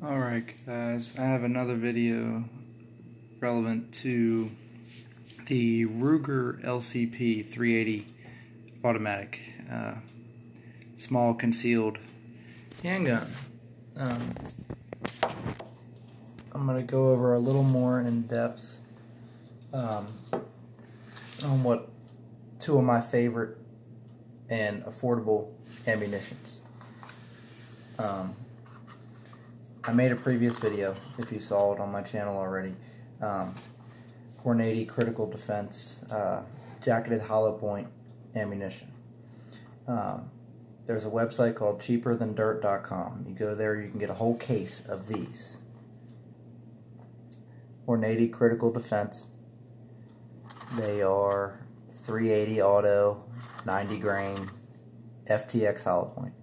Alright guys, I have another video relevant to the Ruger LCP 380 automatic small concealed handgun. I'm going to go over a little more in depth on what two of my favorite and affordable ammunitions. I made a previous video, if you saw it on my channel already, 480 critical defense jacketed hollow point ammunition. There's a website called cheaperthandirt.com. You go there, you can get a whole case of these. 480 critical defense. They are 380 auto, 90 grain, FTX hollow point.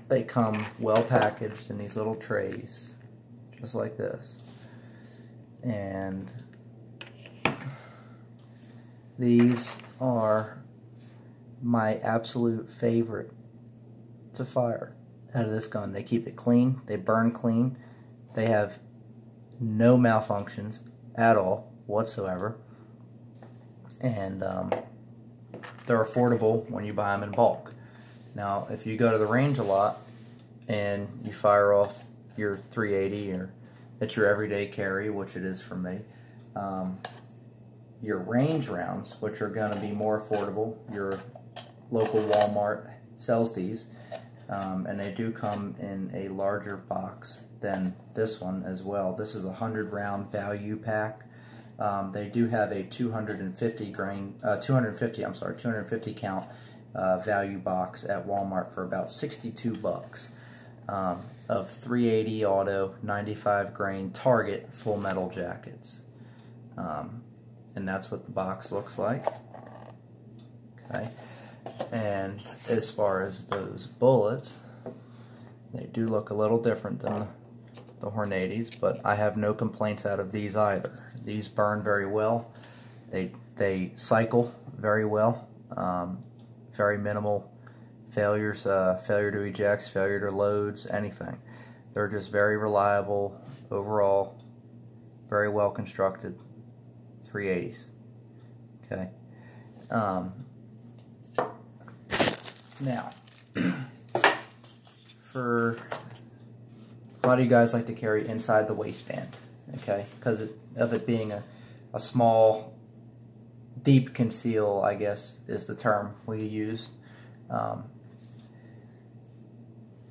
They come well packaged in these little trays, just like this. And these are my absolute favorite to fire out of this gun. They keep it clean, they burn clean, they have no malfunctions at all whatsoever, and they're affordable when you buy them in bulk. Now, if you go to the range a lot and you fire off your 380 or it's your everyday carry, which it is for me, your range rounds, which are going to be more affordable, your local Walmart sells these, and they do come in a larger box than this one as well. This is a 100 round value pack. They do have a 250 count value box at Walmart for about 62 bucks of 380 auto 95 grain target full metal jackets, and that's what the box looks like. Okay, and as far as those bullets, they do look a little different than the Hornadies, but I have no complaints out of these either. These burn very well. They cycle very well. Very minimal failures, failure to ejects, failure to loads, anything. They're just very reliable overall, very well constructed 380s. Okay. Now, for a lot of you guys like to carry inside the waistband, okay, because of it being a small, deep conceal, I guess, is the term we use.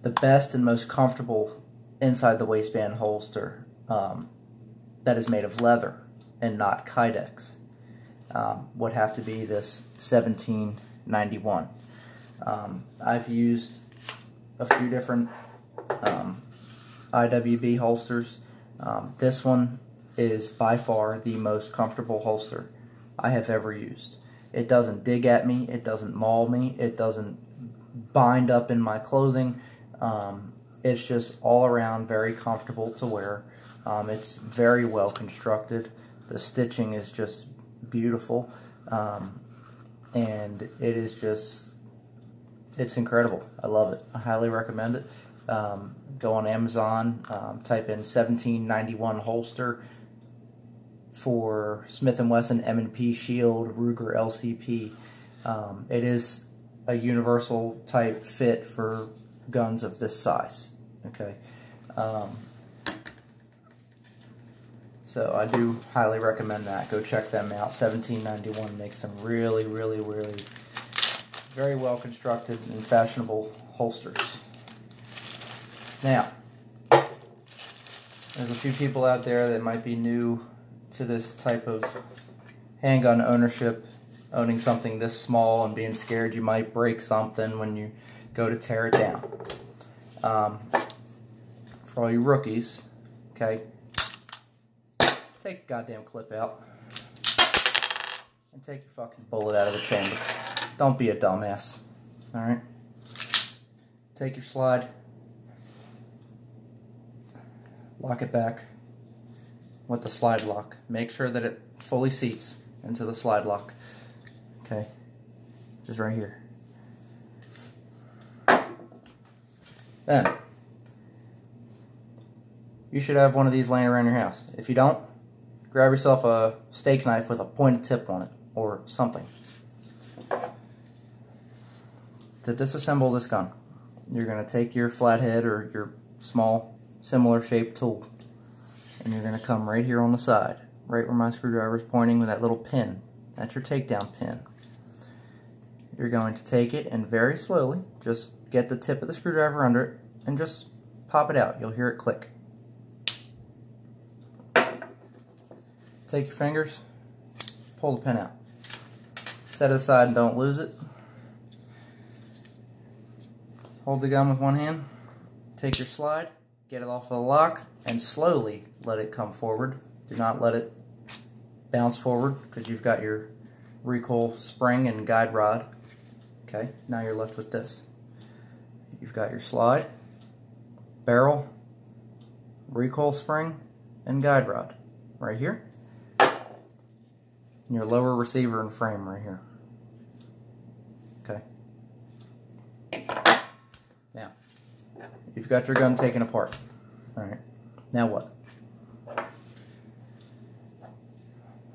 The best and most comfortable inside the waistband holster that is made of leather and not Kydex would have to be this 1791. I've used a few different IWB holsters. This one is by far the most comfortable holster I have ever used. It doesn't dig at me, it doesn't maul me, it doesn't bind up in my clothing. It's just all around very comfortable to wear. It's very well constructed. The stitching is just beautiful, and it is just, it's incredible. I love it. I highly recommend it. Go on Amazon, type in 1791 holster for Smith & Wesson M&P Shield Ruger LCP. It is a universal type fit for guns of this size. Okay, so I do highly recommend that. Go check them out. 1791 makes some really very well constructed and fashionable holsters. Now, there's a few people out there that might be new to this type of handgun ownership, owning something this small and being scared you might break something when you go to tear it down. For all you rookies, okay, take a goddamn clip out and take your fucking bullet out of the chamber. Don't be a dumbass. Alright? Take your slide, lock it back with the slide lock. Make sure that it fully seats into the slide lock. Okay, just right here. Then, you should have one of these laying around your house. If you don't, grab yourself a steak knife with a pointed tip on it, or something. To disassemble this gun, you're going to take your flathead or your small, similar shaped tool, and you're going to come right here on the side, right where my screwdriver is pointing with that little pin. That's your takedown pin. You're going to take it and very slowly just get the tip of the screwdriver under it and just pop it out. You'll hear it click. Take your fingers, pull the pin out. Set it aside and don't lose it. Hold the gun with one hand, take your slide, get it off of the lock, and slowly let it come forward. Do not let it bounce forward because you've got your recoil spring and guide rod. Okay, now you're left with this. You've got your slide, barrel, recoil spring, and guide rod right here. And your lower receiver and frame right here. Okay. Now, you've got your gun taken apart. Alright, now what?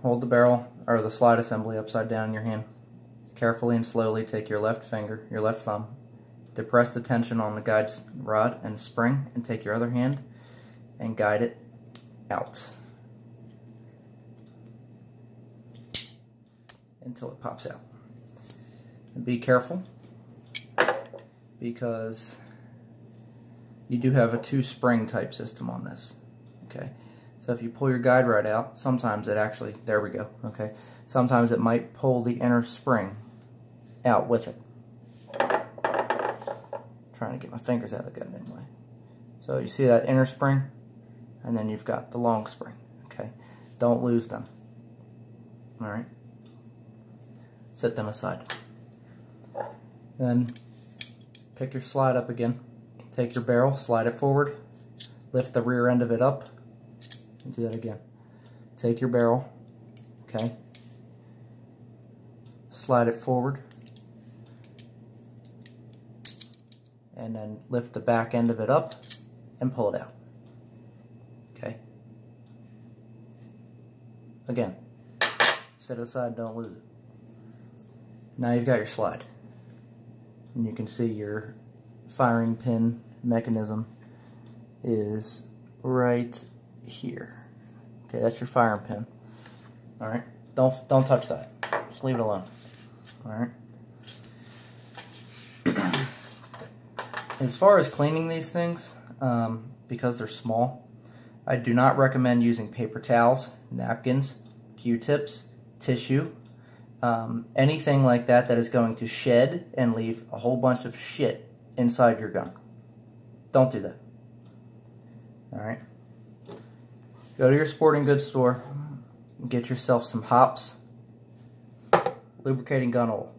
Hold the barrel, or the slide assembly upside down in your hand. Carefully and slowly take your left finger, your left thumb, depress the tension on the guide rod and spring, and take your other hand and guide it out until it pops out. And be careful, because you do have a 2-spring type system on this. Okay, so if you pull your guide rod out, sometimes it actually, there we go, okay, sometimes it might pull the inner spring out with it. Trying to get my fingers out of the gun anyway. So you see that inner spring, and then you've got the long spring. Okay, don't lose them. All right, set them aside. Then pick your slide up again. Take your barrel, slide it forward, lift the rear end of it up, and do that again. Take your barrel, okay, slide it forward, and then lift the back end of it up and pull it out. Okay. Again, set it aside, don't lose it. Now you've got your slide. And you can see your firing pin mechanism is right here. Okay, that's your firing pin. Alright. Don't touch that. Just leave it alone. Alright. As far as cleaning these things, because they're small, I do not recommend using paper towels, napkins, Q-tips, tissue, anything like that that is going to shed and leave a whole bunch of shit inside your gun. Don't do that. Alright? Go to your sporting goods store and get yourself some Hops lubricating gun oil.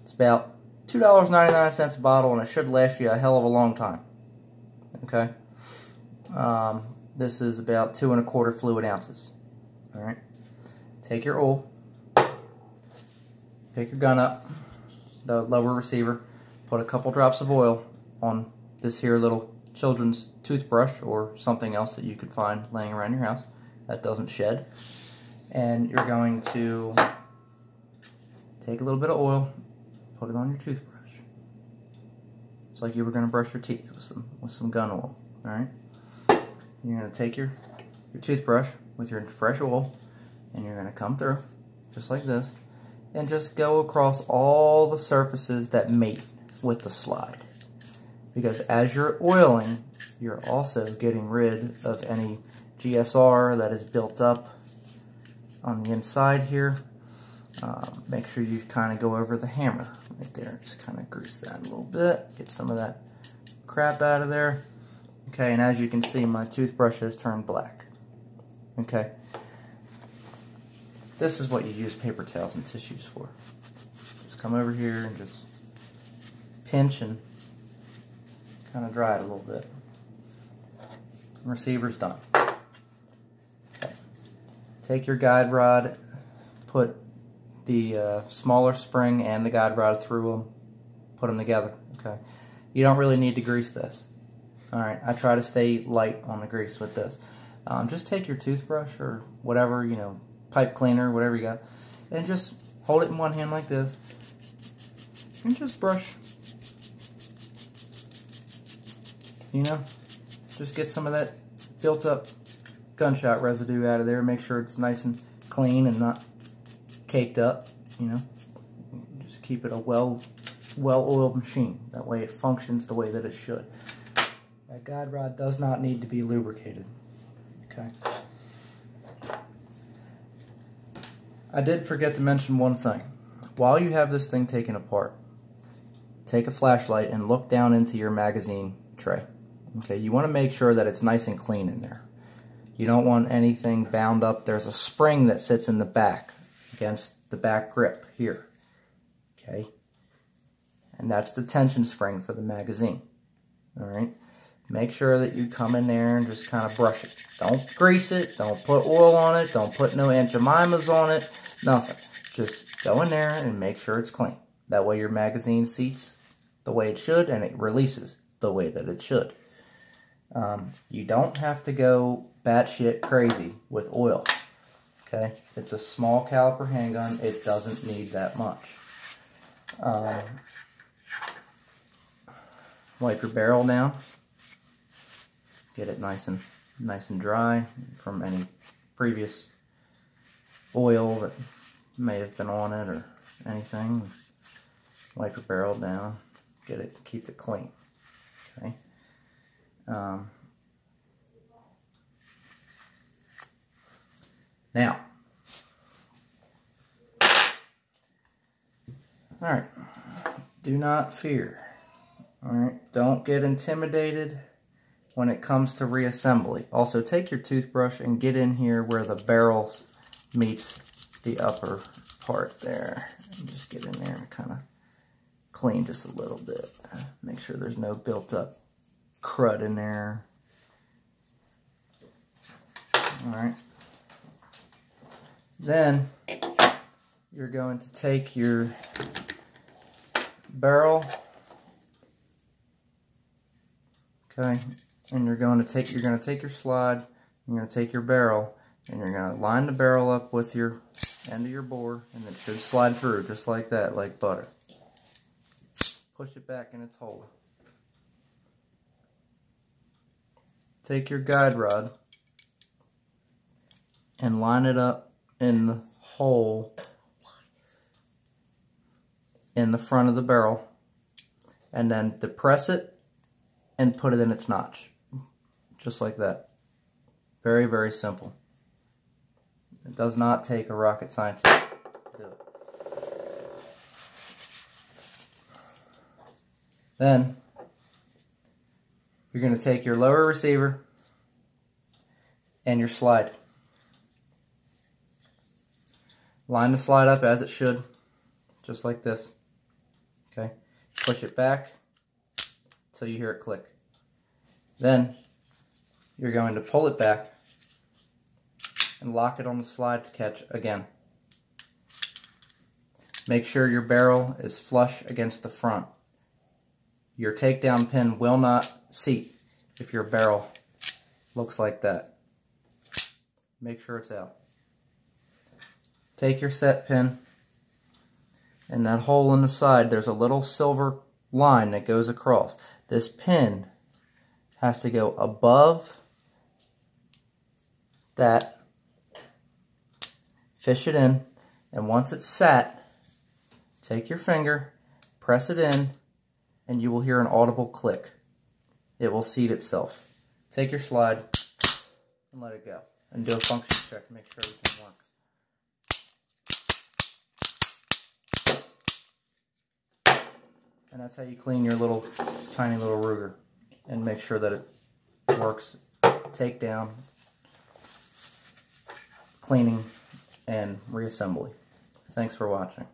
It's about $2.99 a bottle, and it should last you a hell of a long time. Okay? This is about 2 1/4 fluid ounces. Alright? Take your oil, pick your gun up, the lower receiver, put a couple drops of oil on this here little children's toothbrush or something else that you could find laying around your house that doesn't shed. And you're going to take a little bit of oil, put it on your toothbrush. It's like you were going to brush your teeth with some gun oil. Alright? You're going to take your toothbrush with your fresh oil, and you're going to come through just like this and just go across all the surfaces that mate with the slide. Because as you're oiling, you're also getting rid of any GSR that is built up on the inside here. Make sure you kind of go over the hammer right there. Just kind of grease that a little bit. Get some of that crap out of there. Okay, and as you can see, my toothbrush has turned black. Okay. This is what you use paper towels and tissues for. Just come over here and just pinch and kind of dry it a little bit. Receiver's done. Okay. Take your guide rod, put the smaller spring and the guide rod through them, put them together. Okay. You don't really need to grease this. Alright, I try to stay light on the grease with this. Just take your toothbrush or whatever, you know, pipe cleaner, whatever you got, and just hold it in one hand like this, and just brush. You know, just get some of that built up gunshot residue out of there. Make sure it's nice and clean and not caked up, you know. Just keep it a well-oiled machine. That way it functions the way that it should. That guide rod does not need to be lubricated. Okay. I did forget to mention one thing. While you have this thing taken apart, take a flashlight and look down into your magazine tray. Okay, you want to make sure that it's nice and clean in there. You don't want anything bound up. There's a spring that sits in the back against the back grip here. Okay, and that's the tension spring for the magazine. Alright, make sure that you come in there and just kind of brush it. Don't grease it, don't put oil on it, don't put no Aunt Jemimas on it, nothing. Just go in there and make sure it's clean. That way your magazine seats the way it should and it releases the way that it should. You don't have to go batshit crazy with oil. Okay, it's a small caliber handgun. It doesn't need that much. Wipe your barrel down. Get it nice and dry from any previous oil that may have been on it or anything. Wipe your barrel down. Keep it clean. Okay. Now, alright, do not fear. Alright, don't get intimidated when it comes to reassembly. Also, take your toothbrush and get in here where the barrel meets the upper part there. And just get in there and kind of clean just a little bit. Make sure there's no built up crud in there. Alright. Then you're going to take your barrel, okay, and you're going to take your slide, you're going to take your barrel, and you're going to line the barrel up with your end of your bore, and it should slide through just like that, like butter. Push it back in its hole. Take your guide rod and line it up in the hole in the front of the barrel, and then depress it and put it in its notch. Just like that. Very, very simple. It does not take a rocket scientist to do it. Then you're going to take your lower receiver and your slide. Line the slide up as it should, just like this. Okay, push it back until you hear it click. Then you're going to pull it back and lock it on the slide catch again. Make sure your barrel is flush against the front. Your takedown pin will not seat if your barrel looks like that. Make sure it's out. Take your set pin, and that hole in the side, there's a little silver line that goes across. This pin has to go above that, fish it in, and once it's sat, take your finger, press it in, and you will hear an audible click. It will seat itself. Take your slide and let it go, and do a function check to make sure everything works. And that's how you clean your tiny little Ruger and make sure that it works. Take down, cleaning, and reassembly. Thanks for watching.